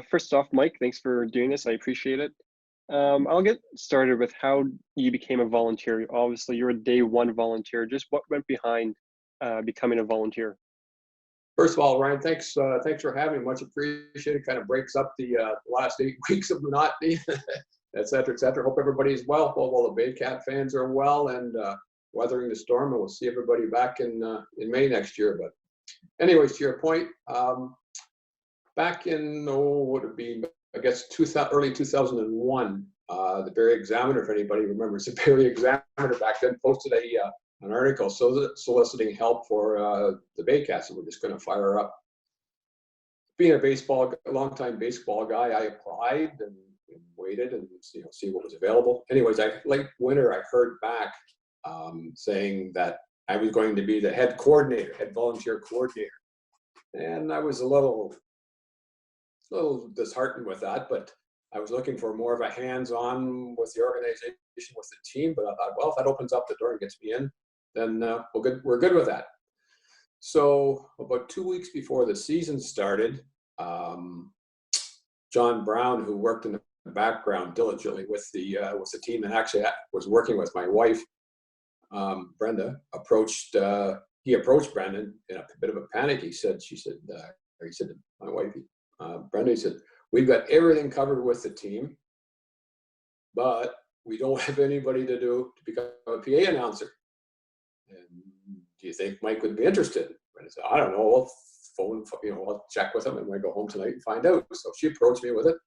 First off, Mike, thanks for doing this. I appreciate it. I'll get started with how you became a volunteer. Obviously, you're a day one volunteer. Just what went behind becoming a volunteer? First of all, Ryan, thanks for having me. Much appreciated. Kind of breaks up the last 8 weeks of monotony, et cetera, et cetera. Hope everybody's well. Hope all the Baycat fans are well and weathering the storm. And we'll see everybody back in May next year. But anyways, to your point, back in what would it be? I guess early 2001, the Barrie Examiner, if anybody remembers the Barrie Examiner back then, posted an article soliciting help for the Baycats, and we're just going to fire up. Being a longtime baseball guy, I applied and waited and see what was available. Anyways, late winter, I heard back saying that I was going to be the head volunteer coordinator, and I was a little disheartened with that, but I was looking for more of a hands-on with the organization, with the team. But I thought, well, if that opens up the door and gets me in, then we're good with that. So about 2 weeks before the season started, John Brown, who worked in the background diligently with the team, and actually was working with my wife, Brenda, approached Brendan in a bit of a panic. He said to my wife, Brenda, he said, "We've got everything covered with the team, but we don't have anybody to become a PA announcer. And do you think Mike would be interested?" And I said, "I don't know. I'll check with him, and when I go home tonight and find out." So she approached me with it,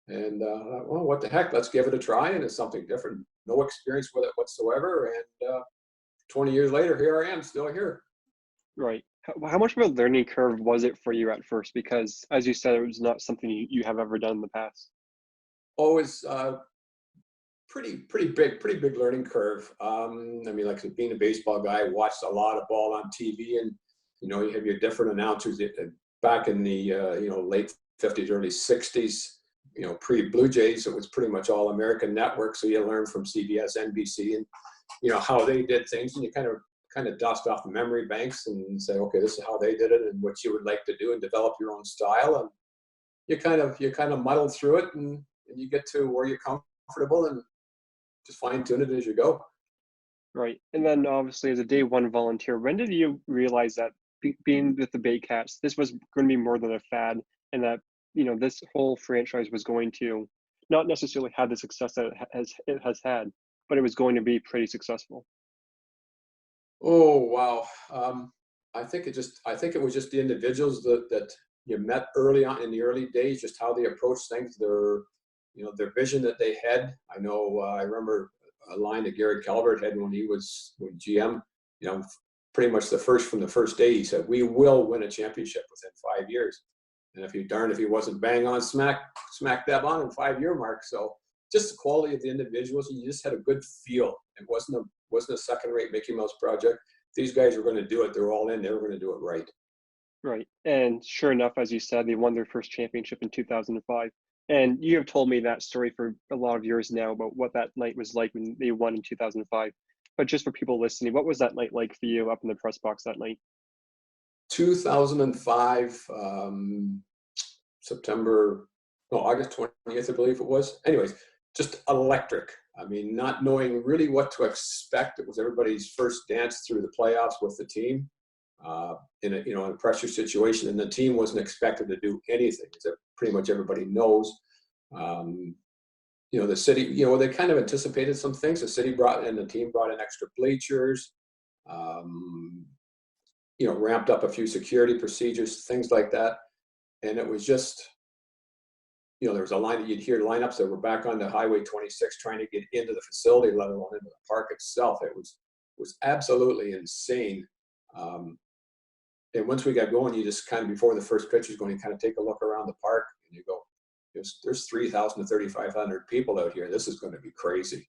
and well, what the heck? Let's give it a try. And it's something different. No experience with it whatsoever, and 20 years later, here I am, still here. Right. How much of a learning curve was it for you at first? Because, as you said, it was not something you have ever done in the past. Always pretty big learning curve. I mean, like being a baseball guy, I watched a lot of ball on TV, and you have your different announcers back in the late 50s, early 60s. Pre-Blue Jays, it was pretty much all American network. So you learn from CBS, NBC, and how they did things, and you kind of dust off the memory banks and say, okay, this is how they did it, and what you would like to do, and develop your own style. And you kind of muddle through it, and you get to where you're comfortable, and just fine tune it as you go. Right. And then obviously as a day one volunteer, when did you realize that being with the Baycats, this was going to be more than a fad, and that, this whole franchise was going to not necessarily have the success that it has had, but it was going to be pretty successful? Oh, wow. I think it was just the individuals that you met early on in the early days, just how they approached things, their vision that they had. I know, I remember a line that Gary Calvert had when he was with GM, pretty much from the first day, he said, "We will win a championship within 5 years." And if he wasn't bang on smack dab on in 5 year mark. So just the quality of the individuals, and you just had a good feel. It wasn't a second-rate Mickey Mouse project. These guys were going to do it. They were all in. They were going to do it right. Right. And sure enough, as you said, they won their first championship in 2005. And you have told me that story for a lot of years now about what that night was like when they won in 2005. But just for people listening, what was that night like for you up in the press box that night? 2005, August 20th, I believe it was. Anyways, just electric. I mean, not knowing really what to expect. It was everybody's first dance through the playoffs with the team in a pressure situation, and the team wasn't expected to do anything. As pretty much everybody knows. The city, they kind of anticipated some things. The team brought in extra bleachers. Ramped up a few security procedures, things like that. And it was just, there was a line that you'd hear lineups that were back on the Highway 26 trying to get into the facility, let alone into the park itself. It was absolutely insane. And once we got going, you just kind of, before the first pitch was going, you kind of take a look around the park and you go, there's 3,000 to 3,500 people out here. This is going to be crazy.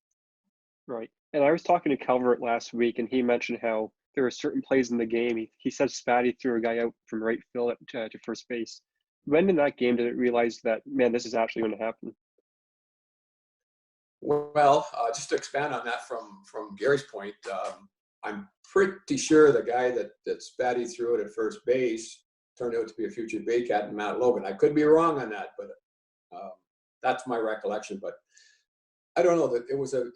Right. And I was talking to Calvert last week, and he mentioned how there were certain plays in the game. He said Spatty threw a guy out from right field to first base. When in that game did it realize that, man, this is actually going to happen? Well, just to expand on that from Gary's point, I'm pretty sure the guy that Spatty threw it at first base turned out to be a future Baycat and Matt Logan. I could be wrong on that, but that's my recollection. But I don't know that it was a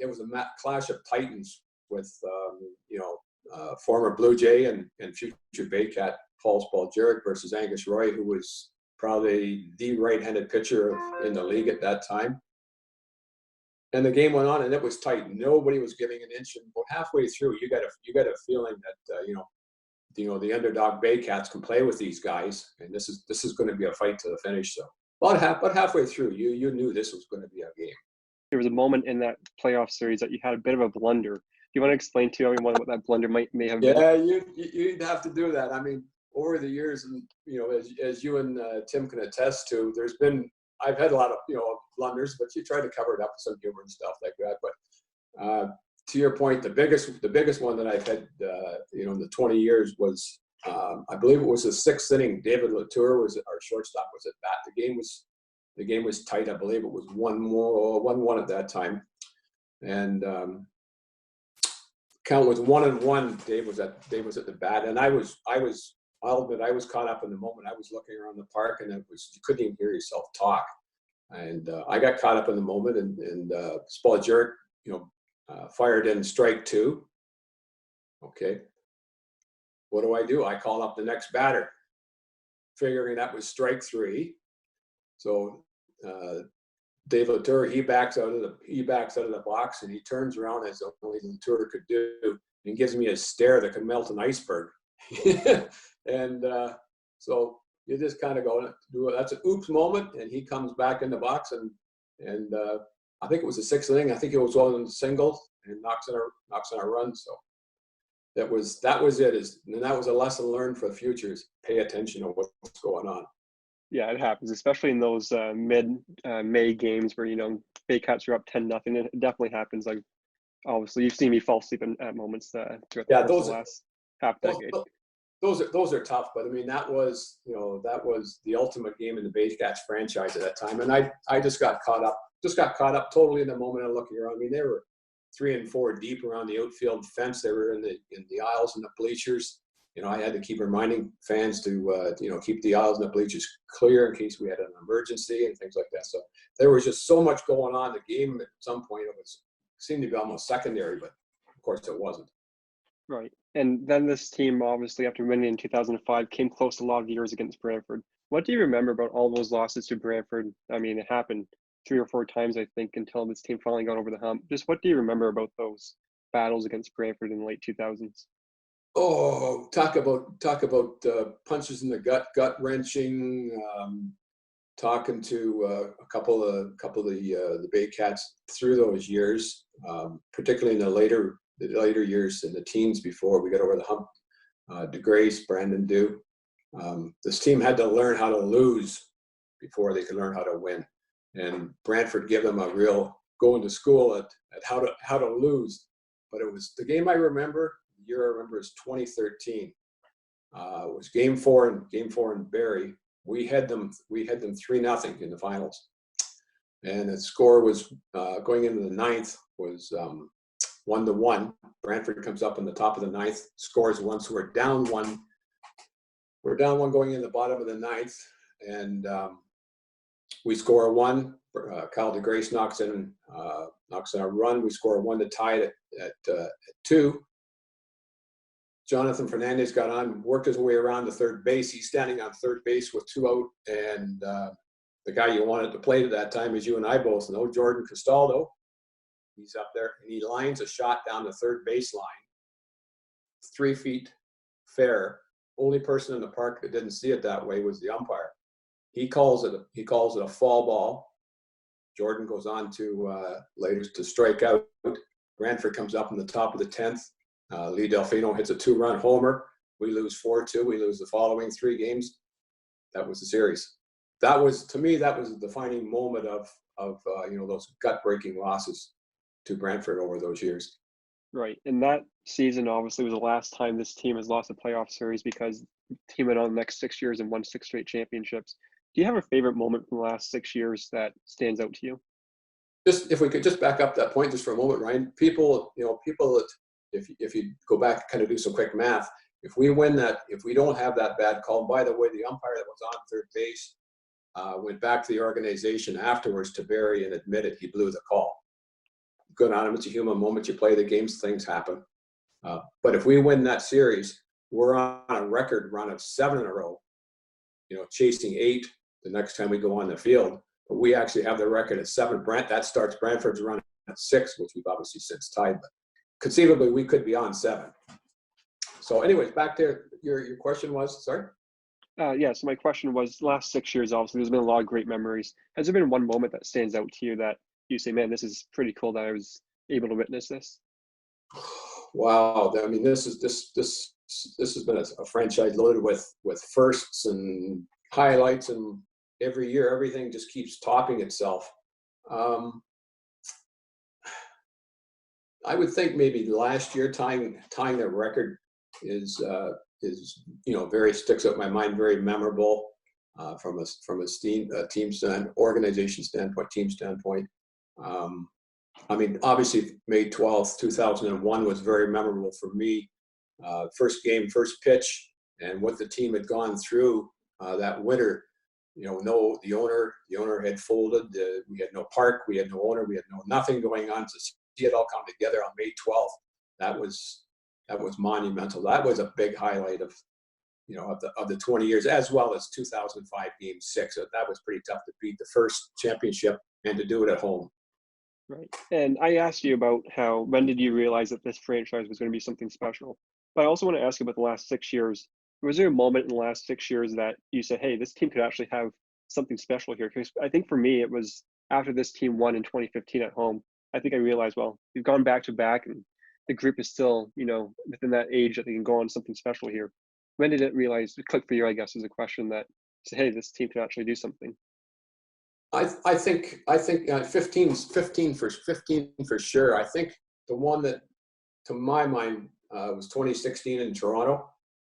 clash of titans with former Blue Jay and future Baycat Paul Spaljerek versus Angus Roy, who was probably the right-handed pitcher in the league at that time. And the game went on, and it was tight. Nobody was giving an inch. And about halfway through, you got a feeling that the underdog Baycats can play with these guys, and this is going to be a fight to the finish. So, but halfway through, you knew this was going to be a game. There was a moment in that playoff series that you had a bit of a blunder. Do you want to explain to everyone what that blunder may have been? Yeah, you'd have to do that. I mean, over the years, and as you and Tim can attest to, I've had a lot of blunders, but you try to cover it up with some humor and stuff like that. But to your point, the biggest one that I've had in the 20 years was I believe it was the 6th inning. David Latour was our shortstop, was at bat. The game was tight. I believe it was 1-1 at that time, and count was 1-1. Dave was at the bat, and I'll admit I was caught up in the moment. I was looking around the park, and you couldn't even hear yourself talk. And I got caught up in the moment, and Spaljerek, fired in strike 2. Okay, what do? I call up the next batter, figuring that was strike 3. So Dave Latour, he backs out of the box, and he turns around as only Latour could do, and gives me a stare that could melt an iceberg. And so you just kind of go, that's an oops moment, and he comes back in the box, and I think it was the 6th inning. I think it was on the single, and knocks in a run. So that was it. And that was a lesson learned for the futures. Pay attention to what's going on. Yeah, it happens, especially in those mid-May games where Baycats are up 10-0. It definitely happens. Like, obviously, you've seen me fall asleep at moments throughout the last half decade. Those are tough, but I mean that was the ultimate game in the Baycats franchise at that time, and I just got caught up totally in the moment of looking around. I mean, they were 3 and 4 deep around the outfield fence. They were in the aisles and the bleachers. I had to keep reminding fans to keep the aisles and the bleachers clear in case we had an emergency and things like that. So there was just so much going on. The game at some point seemed to be almost secondary, but of course it wasn't. Right. And then this team, obviously, after winning in 2005, came close a lot of years against Brantford. What do you remember about all those losses to Brantford? I mean, it happened 3 or 4 times, I think, until this team finally got over the hump. Just what do you remember about those battles against Brantford in the late 2000s? Oh, talk about punches in the gut wrenching. Talking to a couple of the Baycats through those years, particularly in the later years in the teens before we got over the hump. DeGrace, Brandon Dew. This team had to learn how to lose before they could learn how to win, and Brantford gave them a real going to school at how to lose. But it was the game I remember. The year I remember is 2013. It was game 4 in Barrie. We had them 3-0 in the finals, and the score was going into the 9th was 1-1. Brantford comes up in the top of the 9th, scores 1, so we're down 1. We're down 1 going in the bottom of the 9th, and we score 1. Kyle DeGrace knocks in a run. We score 1 to tie it at 2. Jonathan Fernandez got on, worked his way around to third base. He's standing on third base with 2 out, and the guy you wanted to play at that time, as you and I both know, Jordan Castaldo. He's up there, and he lines a shot down the third base line, 3 feet fair. Only person in the park that didn't see it that way was the umpire. He calls it a fall ball. Jordan goes on to later to strike out. Brantford comes up in the top of the 10th. Lee Delfino hits a 2-run homer. We lose 4-2. We lose the following 3 games. That was the series. To me, that was the defining moment of those gut-breaking losses to Brantford over those years. Right. And that season obviously was the last time this team has lost a playoff series, because the team went on the next 6 years and won 6 straight championships. Do you have a favorite moment from the last 6 years that stands out to you? Just if we could just back up that point just for a moment, Ryan. People that if you go back and kind of do some quick math, If we win that, if we don't have that bad call, and by the way, the umpire that was on third base went back to the organization afterwards to Barrie and admitted he blew the call. Good on him. It's a human moment. You play the games, things happen. But if we win that series, we're on a record run of 7 in a row, chasing 8 the next time we go on the field. But we actually have the record at 7. That starts Brantford's run at 6, which we've obviously since tied. But conceivably, we could be on 7. So anyways, back to your question was, sorry? So my question was, last 6 years, obviously, there's been a lot of great memories. Has there been one moment that stands out to you that you say, man, this is pretty cool that I was able to witness this? Wow. I mean, this has been a franchise loaded with firsts and highlights, and every year, everything just keeps topping itself. I would think maybe last year tying the record is very sticks out in my mind, very memorable from a team organization standpoint, team standpoint. I mean, obviously May 12th, 2001 was very memorable for me. First game, first pitch, and what the team had gone through that winter. The owner had folded. We had no park, we had no owner, we had nothing going on. To see it all come together on May 12th, that was monumental. That was a big highlight of the 20 years, as well as 2005 Game 6. So that was pretty tough to beat the first championship and to do it at home. Right. And I asked you about when did you realize that this franchise was going to be something special? But I also want to ask you about the last 6 years. Was there a moment in the last 6 years that you said, hey, this team could actually have something special here? Because I think for me, it was after this team won in 2015 at home. I think I realized, well, we've gone back to back, and the group is still, within that age that they can go on something special here. When did it click for you, I guess, is a question that say, hey, this team can actually do something? I think 15 for sure. I think the one that, to my mind, was 2016 in Toronto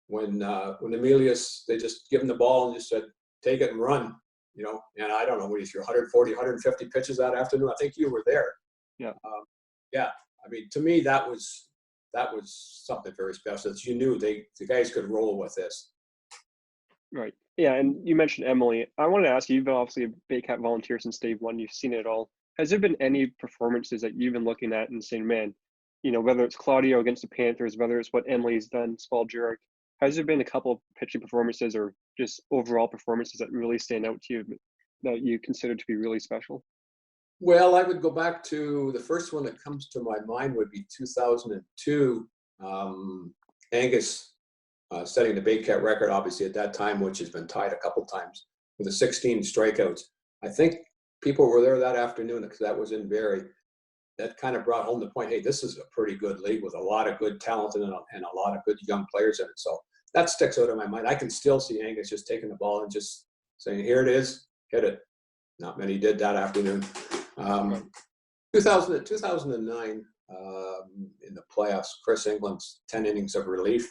when Emilius, they just give him the ball and just said, take it and run, and I don't know what he threw, 140, 150 pitches that afternoon. I think you were there. Yeah. I mean, to me, that was something very special. That you knew the guys could roll with this. Right. Yeah, and you mentioned Emily. I wanted to ask you, you've been obviously a Baycat volunteer since day one. You've seen it all. Has there been any performances that you've been looking at and saying, man, whether it's Claudio against the Panthers, whether it's what Emily's done, Spaljerek, has there been a couple of pitching performances or just overall performances that really stand out to you that you consider to be really special? Well, I would go back to the first one that comes to my mind would be 2002. Angus setting the Baycat record, obviously at that time, which has been tied a couple times with the 16 strikeouts. I think people were there that afternoon because that was in Barrie. That kind of brought home the point, hey, this is a pretty good league with a lot of good talent and a lot of good young players in it. So that sticks out in my mind. I can still see Angus just taking the ball and just saying, here it is, hit it. Not many did that afternoon. 2009, in the playoffs, Chris England's 10 innings of relief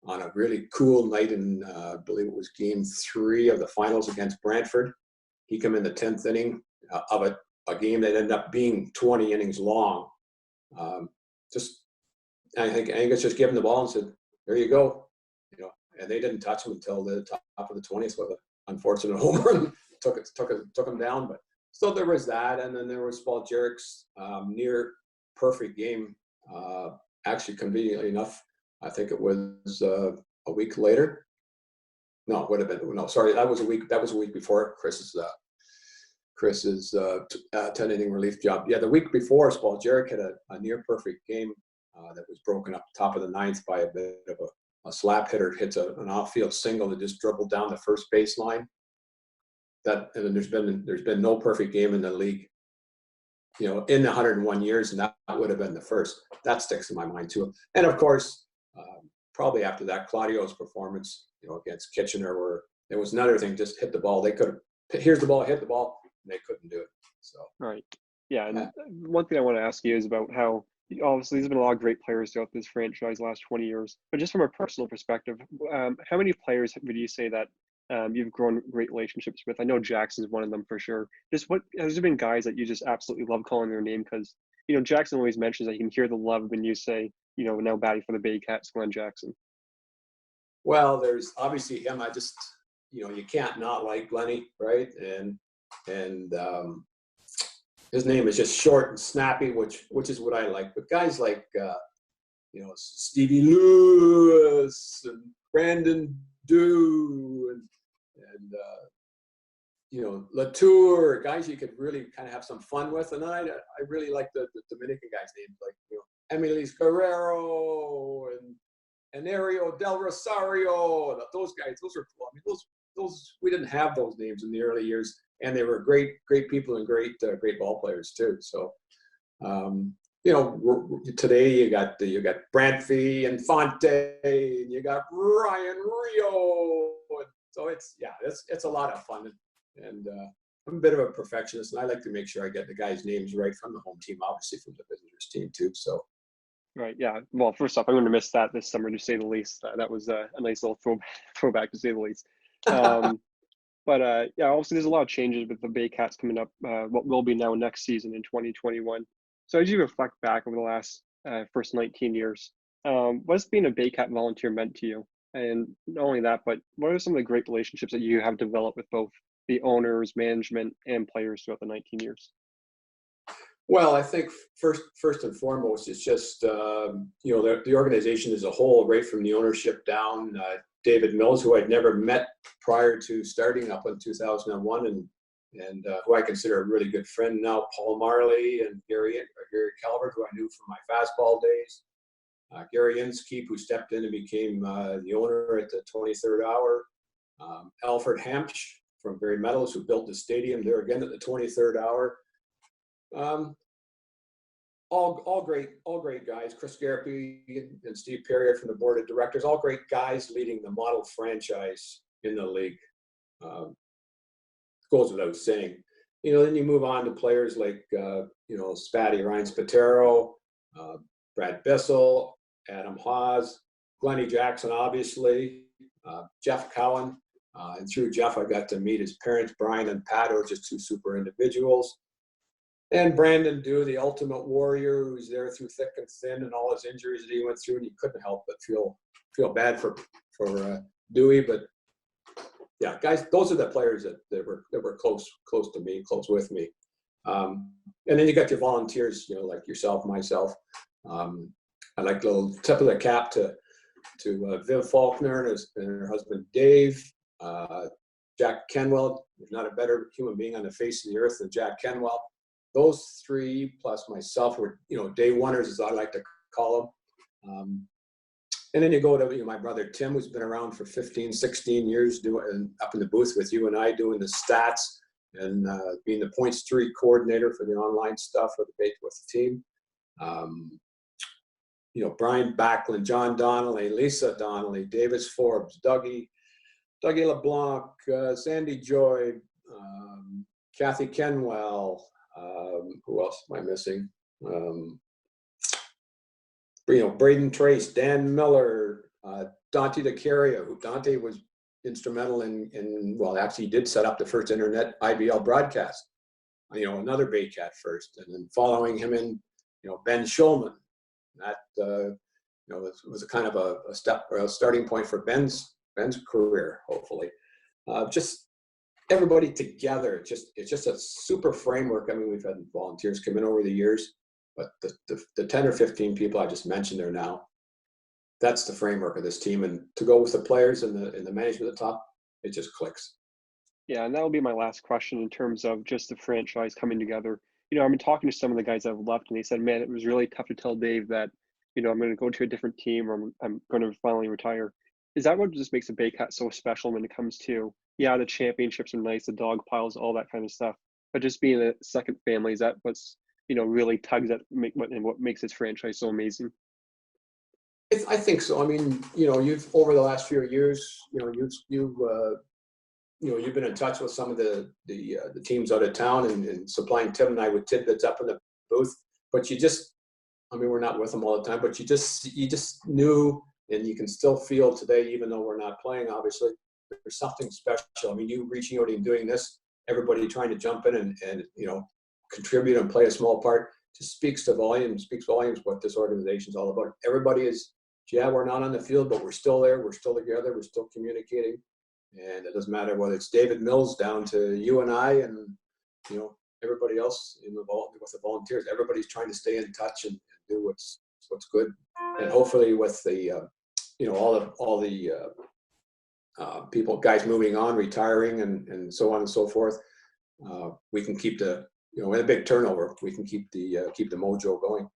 on a really cool night in, I believe it was Game 3 of the finals against Brantford. He came in the 10th inning of a game that ended up being 20 innings long. I think Angus just gave him the ball and said, there you go. And they didn't touch him until the top of the 20th with an unfortunate home run. took him down, but so there was that. And then there was Spaljerek's near perfect game. Actually, conveniently enough, I think it was a week later. No, it would have been, no, sorry, that was a week before Chris's 10 inning relief job. Yeah, the week before, Spaljerek had a near perfect game that was broken up top of the ninth by a bit of a slap hitter hits an off-field single that just dribbled down the first baseline. And then there's been no perfect game in the league, in the 101 years, and that would have been the first. That sticks in my mind too. And of course, probably after that, Claudio's performance, against Kitchener, where there was another thing, just hit the ball. They could have, here's the ball, hit the ball, and they couldn't do it. So right, yeah. And one thing I want to ask you is about how obviously there's been a lot of great players throughout this franchise the last 20 years, but just from a personal perspective, how many players would you say that you've grown great relationships with? I know Jackson's one of them for sure. Just what has there been guys that you just absolutely love calling their name? Because Jackson always mentions that you can hear the love when you say now batting for the Baycats, Glenn Jackson. Well, there's obviously him. I just, you can't not like Glenny, right? And his name is just short and snappy, which is what I like. But guys like Stevie Lewis and Brandon Dew and Latour, guys you could really kind of have some fun with. And I really like the Dominican guys' names, like Emilis Guerrero and Ario Del Rosario. Those guys, those are cool. I mean, those we didn't have those names in the early years, and they were great people and great ball players too. So today you got Brantfee and Fonte, and you got Ryan Rio. And so it's a lot of fun. And I'm a bit of a perfectionist, and I like to make sure I get the guys' names right from the home team, obviously from the visitors team too. So. Right. Yeah. Well, first off, I'm going to miss that this summer, to say the least. That was a nice little throwback, to say the least. But yeah, also there's a lot of changes with the Baycats coming up. What will be now next season in 2021. So as you reflect back over the last first 19 years, what's being a Baycat volunteer meant to you? And not only that, but what are some of the great relationships that you have developed with both the owners, management, and players throughout the 19 years? Well, I think first and foremost, it's just the organization as a whole, right from the ownership down. David Mills, who I'd never met prior to starting up in 2001, and who I consider a really good friend now. Paul Marley and Gary Calvert, who I knew from my fastball days. Gary Inskeep, who stepped in and became the owner at the 23rd hour. Alfred Hampsch from Barrie Metals, who built the stadium there again at the 23rd hour. All great guys. Chris Garpy and Steve Perrier from the board of directors, all great guys leading the model franchise in the league. Goes without saying. Then you move on to players like Spatty, Ryan Spatero, Brad Bissell, Adam Haas, Glennie Jackson, obviously, Jeff Cowan, and through Jeff I got to meet his parents, Brian and Pat, who are just two super individuals. And Brandon Dew, the ultimate warrior, who's there through thick and thin, and all his injuries that he went through, and you couldn't help but feel bad for Dewey. But yeah, guys, those are the players that were close to me, close with me. And then you got your volunteers, like yourself, myself. I like a little tip of the cap to Viv Faulkner and her husband Dave, Jack Kenwell. There's not a better human being on the face of the earth than Jack Kenwell. Those three plus myself were, day oneers, as I like to call them. And then you go to my brother Tim, who's been around for 15, 16 years, doing up in the booth with you and I, doing the stats and being the points tree coordinator for the online stuff with the team. Brian Backland, John Donnelly, Lisa Donnelly, Davis Forbes, Dougie LeBlanc, Sandy Joy, Kathy Kenwell. Who else am I missing? Braden Trace, Dan Miller, Dante DeCaria, who Dante was instrumental in actually he did set up the first internet IBL broadcast. Another Baycat first, and then following him in, Ben Schulman. That was a kind of a step or a starting point for Ben's career, hopefully. Just everybody together. It's just a super framework. I mean, we've had volunteers come in over the years, but the 10 or 15 people I just mentioned there now, that's the framework of this team. And to go with the players and the management at the top, it just clicks. Yeah, and that will be my last question in terms of just the franchise coming together. I've been talking to some of the guys that have left, and they said, man, it was really tough to tell Dave that, I'm going to go to a different team, or I'm going to finally retire. Is that what just makes a Baycat so special when it comes to, the championships are nice, the dog piles, all that kind of stuff, but just being a second family, is that what's, really tugs at what makes this franchise so amazing? I think so. I mean, you've over the last few years, you've been in touch with some of the teams out of town and supplying Tim and I with tidbits up in the booth. But we're not with them all the time, but you just knew, and you can still feel today, even though we're not playing, obviously, there's something special. I mean, you reaching out and doing this, everybody trying to jump in and contribute and play a small part, just speaks volumes what this organization is all about. Everybody is yeah, we're not on the field, but we're still there. We're still together. We're still communicating. And it doesn't matter whether it's David Mills down to you and I and, everybody else with the volunteers. Everybody's trying to stay in touch and do what's good. And hopefully with the, all the people, guys moving on, retiring and so on and so forth, we can keep with a big turnover, we can keep the mojo going.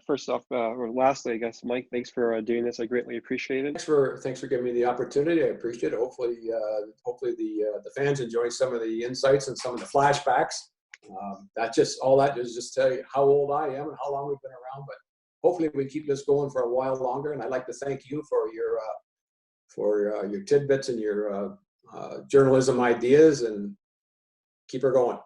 First off, or lastly, I guess, Mike, thanks for doing this. I greatly appreciate it. Thanks for giving me the opportunity. I appreciate it. Hopefully the fans enjoy some of the insights and some of the flashbacks. All that is just tell you how old I am and how long we've been around. But hopefully we keep this going for a while longer. And I'd like to thank you for your tidbits and your journalism ideas, and keep her going.